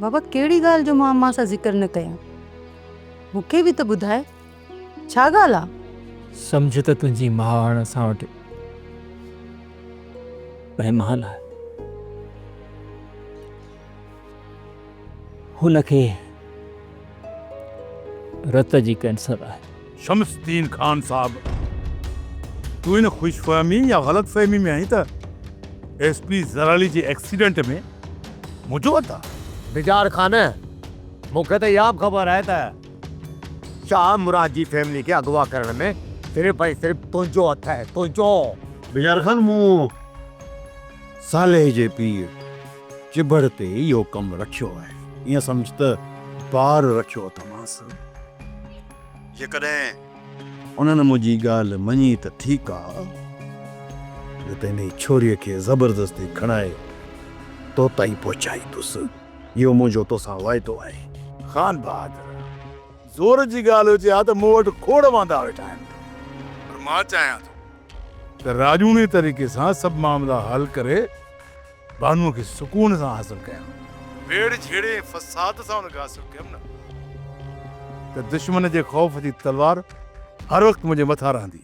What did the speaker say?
बाबा कहिड़ी ॻाल्हि जो मां अम्मा सां ज़िक्र न कयां? मूंखे बि त ॿुधाए, छा ॻाल्हि आहे? सम्झ त तुंहिंजी माउ हाणे असां वटि महिमान आहे। हुनखे रत जी कैंसर आहे। शमसुद्दीन खान साहब, तू इन खुशफहमी या गलत फहमी में आई त एसपी ज़राली जे एक्सीडेंट में मुझो था। बिजार खान, मूंखे त इहा ख़बर आहे त शाह मुराद जी फैमिली खे अगवा करण में सिर्फ़ ऐं सिर्फ़ तुंहिंजो हथ आहे, तुंहिंजो। बिजार खान, मूं साले जे पीर चिबड़ ते इहो कमु रखियो आहे। ईअं सम्झ त बार रखियो अथमांसि। जेकॾहिं उन्हनि मुंहिंजी ॻाल्हि मञी त ठीकु आहे, न त हिन छोरीअ खे ज़बरदस्ती खणाए तो ताईं पहुचाईंदुसि। इहो मुंहिंजो तोसां वाइदो आहे। खान बहादुर, ज़ोर जी ॻाल्हि हुजे हा त मूं वटि खोड़ वांदा वेठा आहिनि, पर मां चाहियां थो त राजूनी तरीक़े सां सभु मामला हल करे बानूअ खे सुकून सां हासिल कयां। वेड़ छेड़े फसाद सां हुनखे हासिल कयमि न त दुश्मन जे ख़ौफ़ जी तलवार हर वक़्तु मुंहिंजे मथां रहंदी।